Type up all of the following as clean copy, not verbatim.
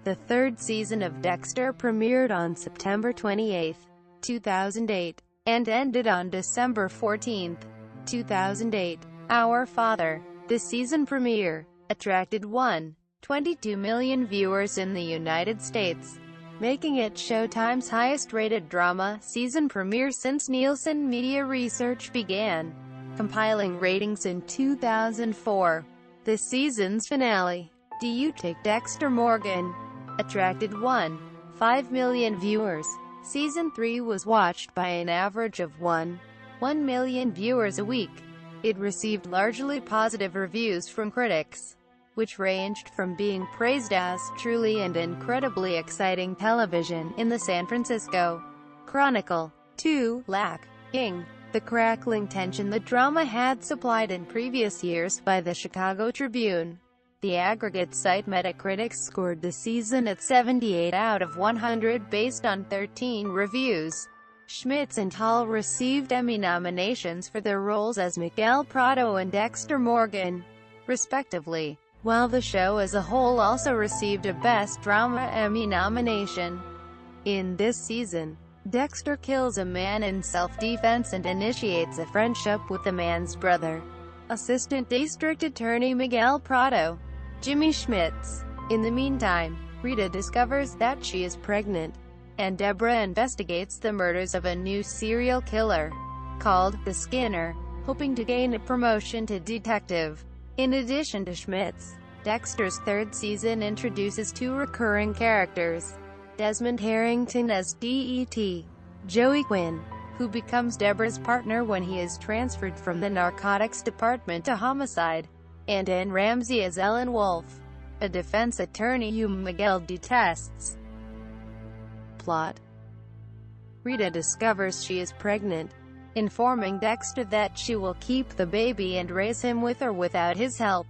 The third season of Dexter premiered on September 28, 2008, and ended on December 14, 2008. Our Father. The season premiere attracted 1.22 million viewers in the United States, making it Showtime's highest-rated drama season premiere since Nielsen Media Research began compiling ratings in 2004. The season's finale, Do You Take Dexter Morgan, attracted 1.5 million viewers. Season 3 was watched by an average of 1 million viewers a week. It received largely positive reviews from critics, which ranged from being praised as truly and incredibly exciting television in the San Francisco Chronicle to lacking the crackling tension the drama had supplied in previous years by the Chicago Tribune. The aggregate site Metacritic scored the season at 78 out of 100 based on 13 reviews. Schmitz and Hall received Emmy nominations for their roles as Miguel Prado and Dexter Morgan, respectively, while the show as a whole also received a Best Drama Emmy nomination. In this season, Dexter kills a man in self-defense and initiates a friendship with the man's brother, Assistant District Attorney Miguel Prado, Jimmy Schmitz. In the meantime, Rita discovers that she is pregnant, and Deborah investigates the murders of a new serial killer, called the Skinner, hoping to gain a promotion to detective. In addition to Schmitz, Dexter's third season introduces two recurring characters: Desmond Harrington as Det, Joey Quinn, who becomes Deborah's partner when he is transferred from the narcotics department to homicide, and Ann Ramsey as Ellen Wolf, a defense attorney whom Miguel detests. Plot: Rita discovers she is pregnant, informing Dexter that she will keep the baby and raise him with or without his help.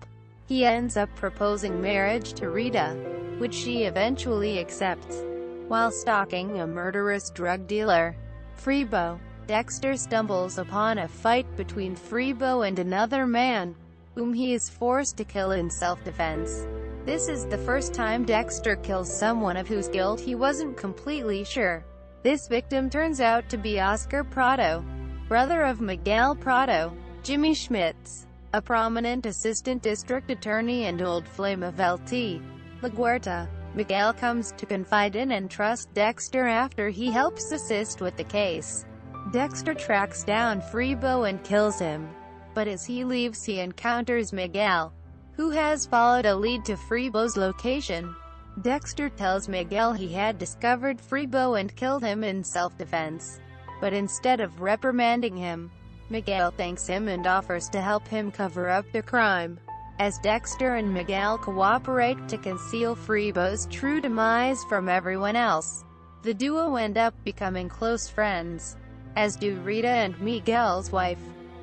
He ends up proposing marriage to Rita, which she eventually accepts. While stalking a murderous drug dealer, Freebo, Dexter stumbles upon a fight between Freebo and another man, whom he is forced to kill in self-defense. This is the first time Dexter kills someone of whose guilt he wasn't completely sure. This victim turns out to be Oscar Prado, brother of Miguel Prado. Jimmy Schmitz, a prominent assistant district attorney and old flame of LT LaGuerta, Miguel comes to confide in and trust Dexter after he helps assist with the case. Dexter tracks down Freebo and kills him, but as he leaves he encounters Miguel, who has followed a lead to Freebo's location. Dexter tells Miguel he had discovered Freebo and killed him in self-defense, but instead of reprimanding him, Miguel thanks him and offers to help him cover up the crime. As Dexter and Miguel cooperate to conceal Freebo's true demise from everyone else, the duo end up becoming close friends, as do Rita and Miguel's wife,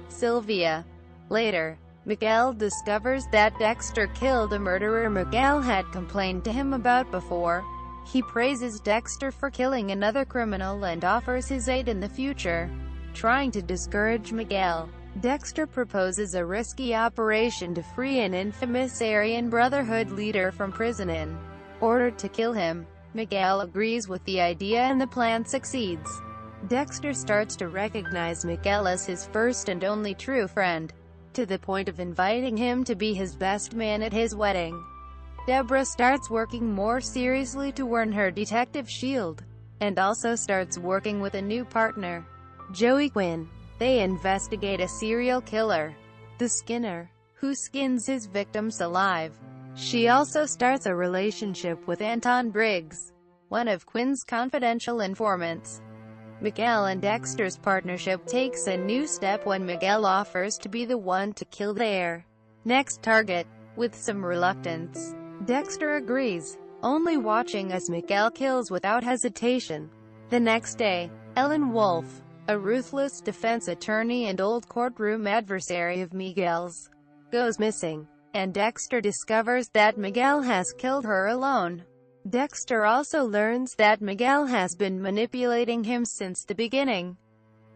Sylvia. Later, Miguel discovers that Dexter killed a murderer Miguel had complained to him about before. He praises Dexter for killing another criminal and offers his aid in the future. Trying to discourage Miguel, Dexter proposes a risky operation to free an infamous Aryan Brotherhood leader from prison. In order to kill him, Miguel agrees with the idea and the plan succeeds. Dexter starts to recognize Miguel as his first and only true friend, to the point of inviting him to be his best man at his wedding. Deborah starts working more seriously to earn her detective shield, and also starts working with a new partner, Joey Quinn. They investigate a serial killer, the Skinner, who skins his victims alive. She also starts a relationship with Anton Briggs, one of Quinn's confidential informants. Miguel and Dexter's partnership takes a new step when Miguel offers to be the one to kill their next target. With some reluctance, Dexter agrees, only watching as Miguel kills without hesitation. The next day, Ellen Wolf, a ruthless defense attorney and old courtroom adversary of Miguel's, goes missing, and Dexter discovers that Miguel has killed her alone. Dexter also learns that Miguel has been manipulating him since the beginning.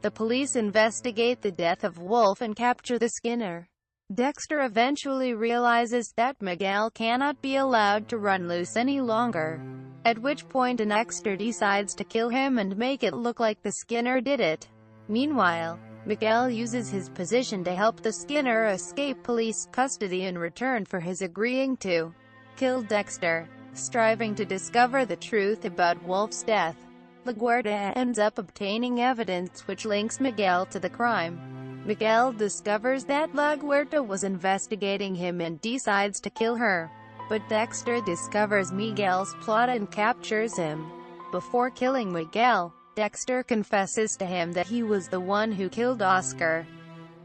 The police investigate the death of Wolf and capture the Skinner. Dexter eventually realizes that Miguel cannot be allowed to run loose any longer, at which point Dexter decides to kill him and make it look like the Skinner did it. Meanwhile, Miguel uses his position to help the Skinner escape police custody in return for his agreeing to kill Dexter. Striving to discover the truth about Wolf's death, LaGuardia ends up obtaining evidence which links Miguel to the crime. Miguel discovers that LaGuardia was investigating him and decides to kill her. But Dexter discovers Miguel's plot and captures him. Before killing Miguel, Dexter confesses to him that he was the one who killed Oscar.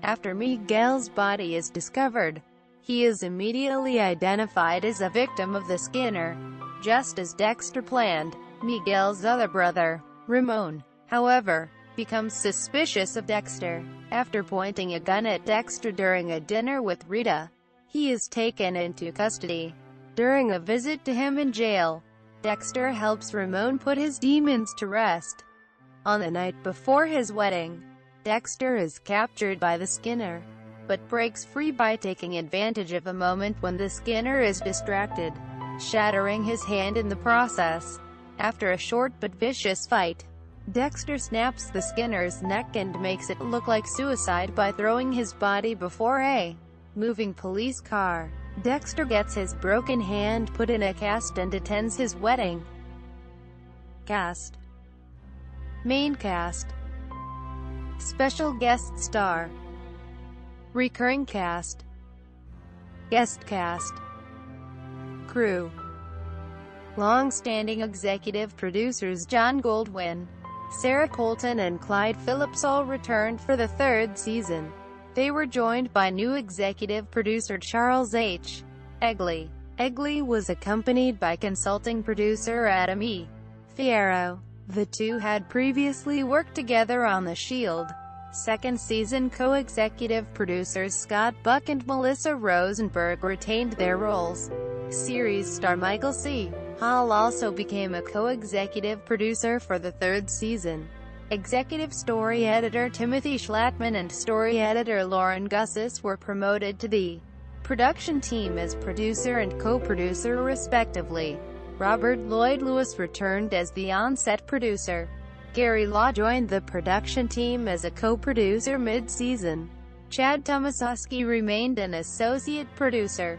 After Miguel's body is discovered, he is immediately identified as a victim of the Skinner. Just as Dexter planned, Miguel's other brother, Ramon, however, becomes suspicious of Dexter. After pointing a gun at Dexter during a dinner with Rita, he is taken into custody. During a visit to him in jail, Dexter helps Ramon put his demons to rest. On the night before his wedding, Dexter is captured by the Skinner, but breaks free by taking advantage of a moment when the Skinner is distracted, shattering his hand in the process. After a short but vicious fight, Dexter snaps the Skinner's neck and makes it look like suicide by throwing his body before a moving police car. Dexter gets his broken hand put in a cast and attends his wedding. Cast. Main cast. Special guest star. Recurring cast. Guest cast. Crew. Long-standing executive producers John Goldwyn, Sarah Colton and Clyde Phillips all returned for the third season. They were joined by new executive producer Charles H. Egley. Egley was accompanied by consulting producer Adam E. Fierro. The two had previously worked together on The Shield. Second season co-executive producers Scott Buck and Melissa Rosenberg retained their roles. Series star Michael C. Hall also became a co-executive producer for the third season. Executive story editor Timothy Schlattman and story editor Lauren Gussis were promoted to the production team as producer and co-producer respectively. Robert Lloyd Lewis returned as the on-set producer. Gary Law joined the production team as a co-producer mid-season. Chad Tomasowski remained an associate producer.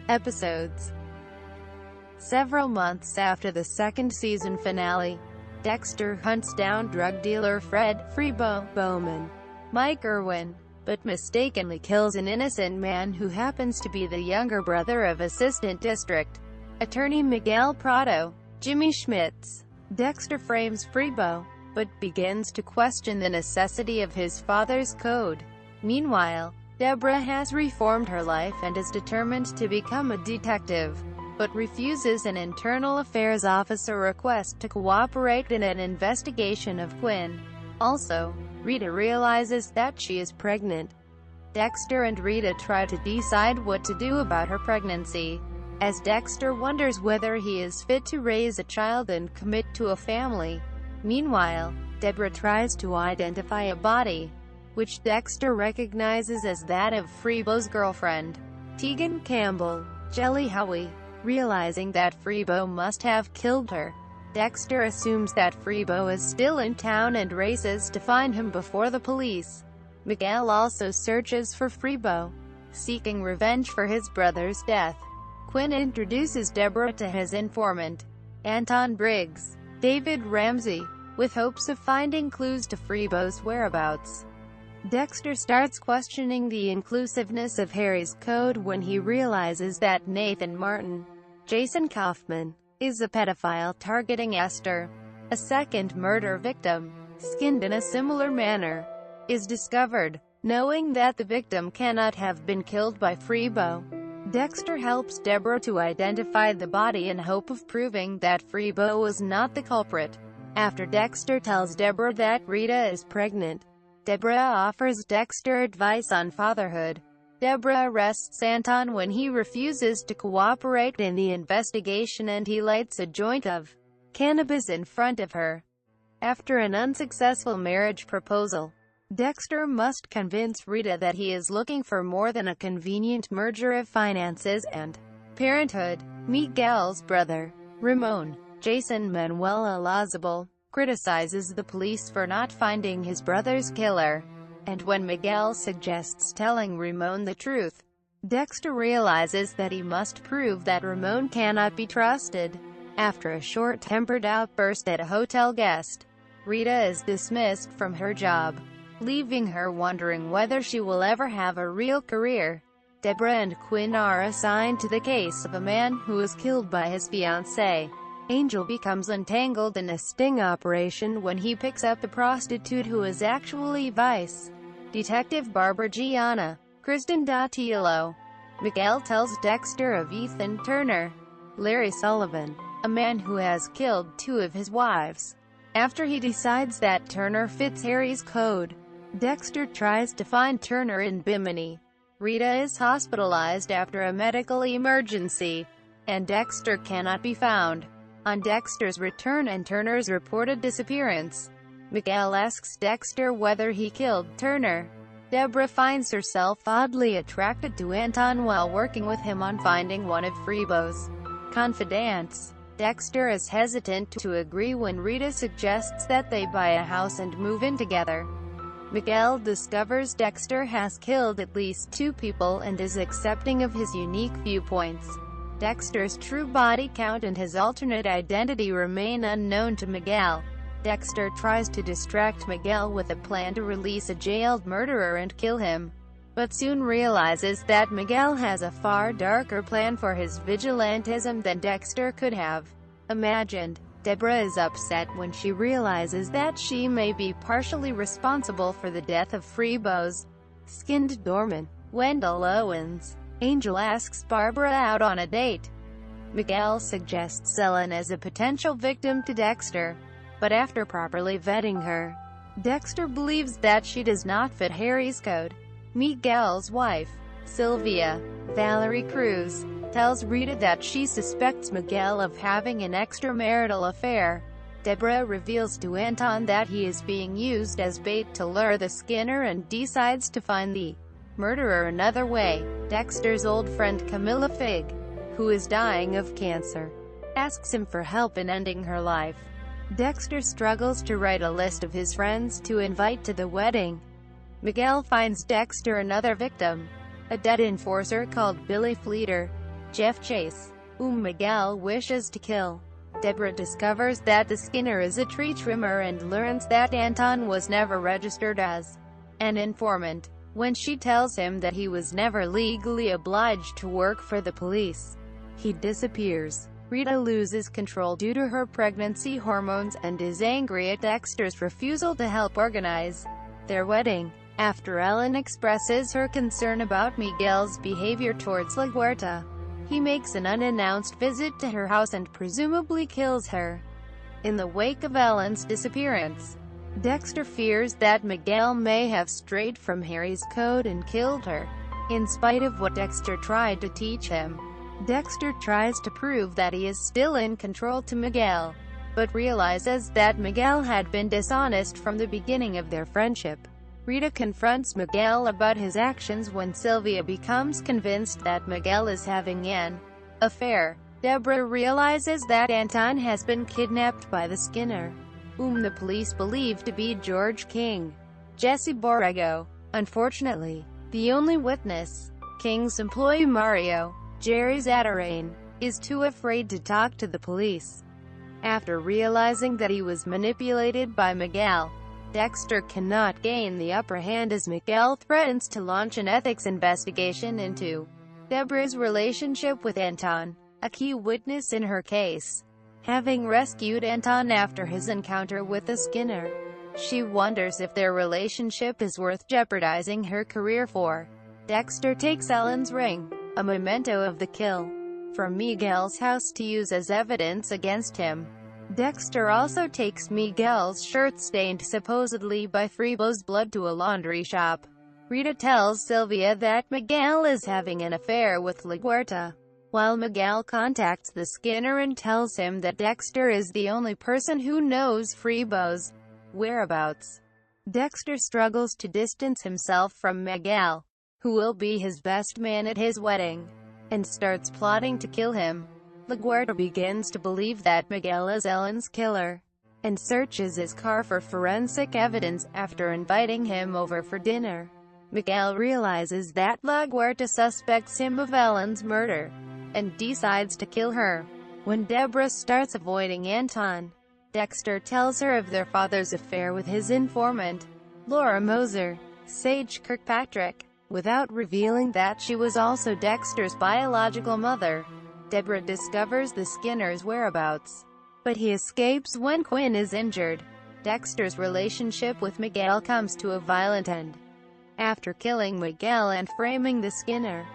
Episodes. Several months after the second season finale, Dexter hunts down drug dealer Fred "Freebo" Bowman, Mike Irwin, but mistakenly kills an innocent man who happens to be the younger brother of Assistant District Attorney Miguel Prado, Jimmy Schmitz. Dexter frames Freebo, but begins to question the necessity of his father's code. Meanwhile, Deborah has reformed her life and is determined to become a detective, but refuses an internal affairs officer request to cooperate in an investigation of Quinn. Also, Rita realizes that she is pregnant. Dexter and Rita try to decide what to do about her pregnancy, as Dexter wonders whether he is fit to raise a child and commit to a family. Meanwhile, Deborah tries to identify a body, which Dexter recognizes as that of Freebo's girlfriend, Tegan Campbell, Jelly Howie. Realizing that Freebo must have killed her, Dexter assumes that Freebo is still in town and races to find him before the police. Miguel also searches for Freebo, seeking revenge for his brother's death. Quinn introduces Deborah to his informant, Anton Briggs, David Ramsey, with hopes of finding clues to Freebo's whereabouts. Dexter starts questioning the inclusiveness of Harry's code when he realizes that Nathan Martin, Jason Kaufman, is a pedophile targeting Esther. A second murder victim, skinned in a similar manner, is discovered. Knowing that the victim cannot have been killed by Freebo, Dexter helps Deborah to identify the body in hope of proving that Freebo was not the culprit. After Dexter tells Deborah that Rita is pregnant, Deborah offers Dexter advice on fatherhood. Deborah arrests Anton when he refuses to cooperate in the investigation and he lights a joint of cannabis in front of her. After an unsuccessful marriage proposal, Dexter must convince Rita that he is looking for more than a convenient merger of finances and parenthood. Miguel's brother, Ramon, Jason Manuel Olazabal, criticizes the police for not finding his brother's killer, and when Miguel suggests telling Ramon the truth, Dexter realizes that he must prove that Ramon cannot be trusted. After a short-tempered outburst at a hotel guest, Rita is dismissed from her job, leaving her wondering whether she will ever have a real career. Deborah and Quinn are assigned to the case of a man who was killed by his fiancée. Angel becomes entangled in a sting operation when he picks up a prostitute who is actually Vice Detective Barbara Gianna. Kristen Dattilo. Miguel tells Dexter of Ethan Turner, Larry Sullivan, a man who has killed two of his wives. After he decides that Turner fits Harry's code, Dexter tries to find Turner in Bimini. Rita is hospitalized after a medical emergency, and Dexter cannot be found. On Dexter's return and Turner's reported disappearance, Miguel asks Dexter whether he killed Turner. Deborah finds herself oddly attracted to Anton while working with him on finding one of Freebo's confidants. Dexter is hesitant to agree when Rita suggests that they buy a house and move in together. Miguel discovers Dexter has killed at least 2 people and is accepting of his unique viewpoints. Dexter's true body count and his alternate identity remain unknown to Miguel. Dexter tries to distract Miguel with a plan to release a jailed murderer and kill him, but soon realizes that Miguel has a far darker plan for his vigilantism than Dexter could have imagined. Deborah is upset when she realizes that she may be partially responsible for the death of Freebo's skinned doorman, Wendell Owens. Angel asks Barbara out on a date. Miguel suggests Ellen as a potential victim to Dexter, but after properly vetting her, Dexter believes that she does not fit Harry's code. Miguel's wife, Sylvia, Valerie Cruz, tells Rita that she suspects Miguel of having an extramarital affair. Deborah reveals to Anton that he is being used as bait to lure the Skinner and decides to find the murderer another way. Dexter's old friend Camilla Fig, who is dying of cancer, asks him for help in ending her life. Dexter struggles to write a list of his friends to invite to the wedding. Miguel finds Dexter another victim, a dead enforcer called Billy Fleeter, Jeff Chase, whom Miguel wishes to kill. Deborah discovers that the Skinner is a tree trimmer and learns that Anton was never registered as an informant. When she tells him that he was never legally obliged to work for the police, he disappears. Rita loses control due to her pregnancy hormones and is angry at Dexter's refusal to help organize their wedding. After Ellen expresses her concern about Miguel's behavior towards La Huerta, he makes an unannounced visit to her house and presumably kills her. In the wake of Ellen's disappearance, Dexter fears that Miguel may have strayed from Harry's code and killed her. In spite of what Dexter tried to teach him, Dexter tries to prove that he is still in control to Miguel, but realizes that Miguel had been dishonest from the beginning of their friendship. Rita confronts Miguel about his actions when Sylvia becomes convinced that Miguel is having an affair. Deborah realizes that Anton has been kidnapped by the Skinner, whom the police believe to be George King. Jesse Borrego. Unfortunately, the only witness, King's employee Mario, Jerry Zatarain, is too afraid to talk to the police. After realizing that he was manipulated by Miguel, Dexter cannot gain the upper hand as Miguel threatens to launch an ethics investigation into Deborah's relationship with Anton, a key witness in her case. Having rescued Anton after his encounter with the Skinner, she wonders if their relationship is worth jeopardizing her career for. Dexter takes Ellen's ring, a memento of the kill, from Miguel's house to use as evidence against him. Dexter also takes Miguel's shirt stained supposedly by Freebo's blood to a laundry shop. Rita tells Sylvia that Miguel is having an affair with La Huerta, while Miguel contacts the Skinner and tells him that Dexter is the only person who knows Freebo's whereabouts. Dexter struggles to distance himself from Miguel, who will be his best man at his wedding, and starts plotting to kill him. LaGuerta begins to believe that Miguel is Ellen's killer, and searches his car for forensic evidence after inviting him over for dinner. Miguel realizes that LaGuerta suspects him of Ellen's murder, and decides to kill her. When Deborah starts avoiding Anton, Dexter tells her of their father's affair with his informant, Laura Moser, Sage Kirkpatrick, without revealing that she was also Dexter's biological mother. Deborah discovers the Skinner's whereabouts, but he escapes when Quinn is injured. Dexter's relationship with Miguel comes to a violent end. After killing Miguel and framing the Skinner,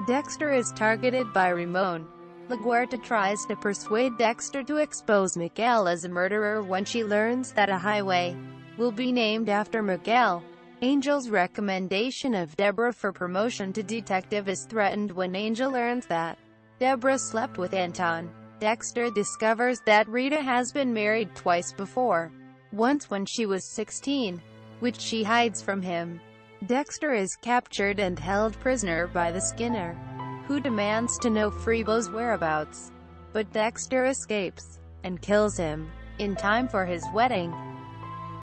Dexter is targeted by Ramon. LaGuerta tries to persuade Dexter to expose Miguel as a murderer when she learns that a highway will be named after Miguel. Angel's recommendation of Deborah for promotion to detective is threatened when Angel learns that Deborah slept with Anton. Dexter discovers that Rita has been married twice before, once when she was 16, which she hides from him. Dexter is captured and held prisoner by the Skinner, who demands to know Freebo's whereabouts. But Dexter escapes, and kills him, in time for his wedding.